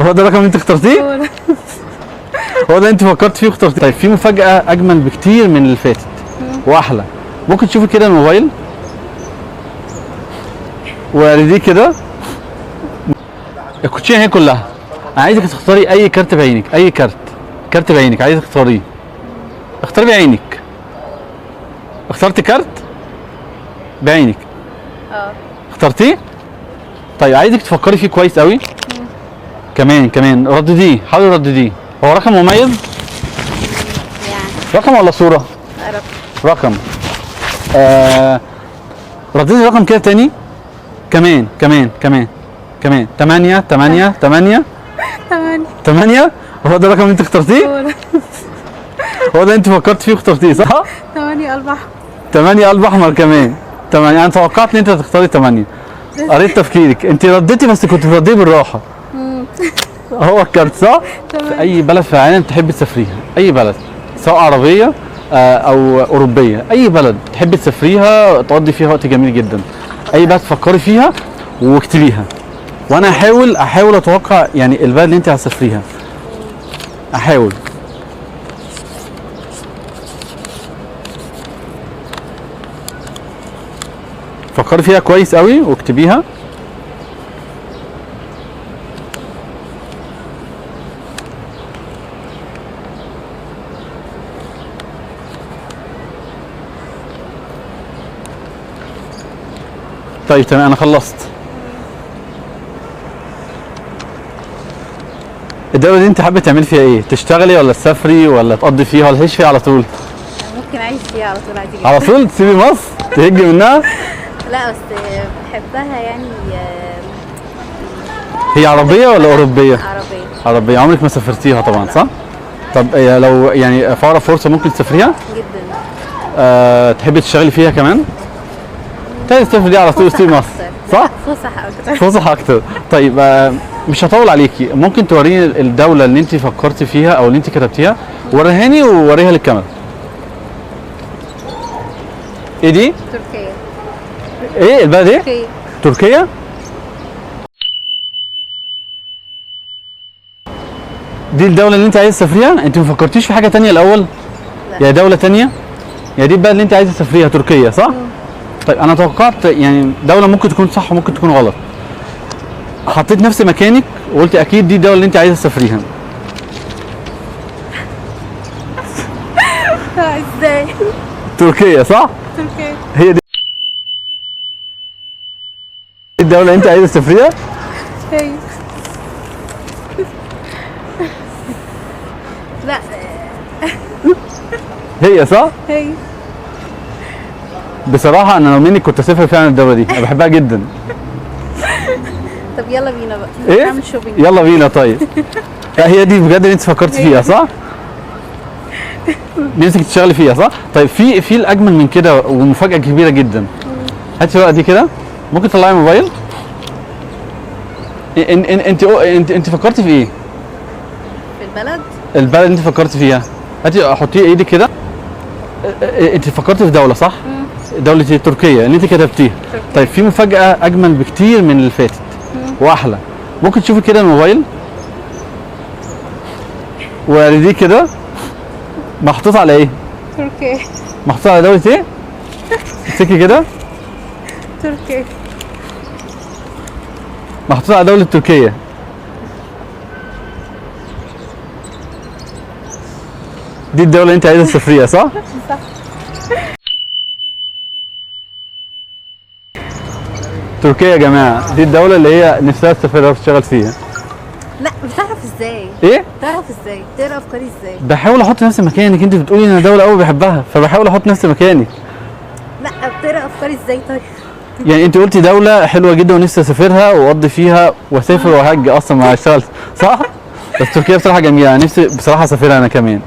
هو ده الرقم اللي انت اخترتيه؟ هو ده. هو ده انت فكرت فيه واخترتيه. طيب في مفاجأة أجمل بكتير من اللي فاتت وأحلى. ممكن تشوفي كده الموبايل ورديه كده. الكوتشينة هي كلها. أنا عايزك تختاري أي كارت بعينك، أي كارت بعينك عايزك تختاريه. اختاري بعينك. اخترتي كارت بعينك. اخترتيه؟ طيب عايزك تفكري فيه كويس قوي. كمان ردديه، حاولي ردديه. هو رقم مميز؟ يعني رقم ولا صورة؟ رقم. رددي رقم كده تاني. كمان 8. 8. هو ده الرقم اللي انت اخترتيه؟ هو ده. هو ده انت فكرت فيه واخترتيه صح؟ 8 قلب احمر. 8 قلب احمر كمان. 8. انا توقعت ان انت هتختاري 8. قريت تفكيرك، انت رديتي بس كنت بترديه بالراحه. هو الكارت صح؟ في اي بلد في العالم تحبي تسافريها، اي بلد سواء عربيه او اوروبيه، اي بلد تحبي تسافريها تقضي فيها وقت جميل جدا، اي بلد تفكري فيها واكتبيها. وانا احاول اتوقع يعني البلد اللي انت هتسافريها. احاول. فكري فيها كويس قوي واكتبيها. طيب تمام انا خلصت. الدولة دي انت حابة تعملي فيها ايه؟ تشتغلي ولا تسافري ولا تقضي فيها ولا تعيشي فيها على طول؟ ممكن اعيش فيها على طول عادي جدا. على طول تسيبي مصر؟ تهجي منها؟ لا بس بحبها يعني. هي عربية ولا أوروبية؟ عربية. عربية. عمرك ما سافرتيها طبعا صح؟ طب لو يعني في أقرب فرصة ممكن تسافريها؟ جدا. تحبي تشتغلي فيها كمان؟ تاني تسافري دي على طول تسيبي مصر صح؟ فسح اكتر. فسح أكتر. طيب مش هطول عليكي، ممكن توريني الدولة اللي انت فكرتي فيها أو اللي انت كتبتيها؟ وريهاني ووريها للكاميرا. ايه دي؟ تركيا. ايه البلد ايه؟ تركيا. تركيا؟ دي الدولة اللي انت عايز تسافريها؟ انت ما فكرتيش في حاجة تانية الأول؟ لا. يا دولة تانية؟ يا دي البلد اللي انت عايز تسافريها تركيا صح؟ طيب أنا توقعت يعني دولة ممكن تكون صح وممكن تكون غلط. حطيت نفسي مكانك وقلت أكيد دي الدولة اللي انت عايز تسافريها. ازاي؟ تركيا صح؟ تركيا. هي دي الدولة اللي انت عايز تسافريها؟ هي. لا. هي صح؟ هي. بصراحة أنا لو منك كنت أسافر فعلا الدولة دي، أنا بحبها جدا. طب يلا بينا بقى. إيه؟ نعمل شوبينج. يلا بينا طيب. لا هي دي بجد اللي أنت فكرت فيها صح؟ نفسك تشتغلي فيها صح؟ طيب في الأجمل من كده ومفاجأة كبيرة جدا. هاتي الورقة دي كده، ممكن تطلعي موبايل؟ أنت فكرتي في إيه؟ في البلد. البلد اللي أنت فكرتي فيها. هاتي حطيه إيدك كده. أنت فكرتي في دولة صح؟ دولة تركيا اللي أنت كتبتيها. طيب في مفاجأة أجمل بكتير من اللي فاتت وأحلى. ممكن تشوفي كده الموبايل ورديه كده. محطوط على ايه؟ تركيا. محطوط على دولة ايه؟ امسكي كده. تركيا. محطوط على دولة تركيا. دي الدولة اللي انت عايزة تسافريها صح؟ صح. تركيا يا جماعة، دي الدولة اللي هي نفسها تسافرها وتشتغل فيها. لا بتعرف ازاي؟ ايه؟ بتعرف ازاي؟ تقرا افكاري ازاي؟ بحاول احط نفسي مكانك، انت بتقولي ان دولة قوي بحبها فبحاول احط نفسي مكانك. لا بتقرا افكاري ازاي طيب؟ يعني انت قلتي دولة حلوة جدا ونفسي اسافرها واقضي فيها واسافر وهج اصلا ما اشتغلت صح؟ بس تركيا بصراحة جميلة، نفسي بصراحة اسافرها انا كمان.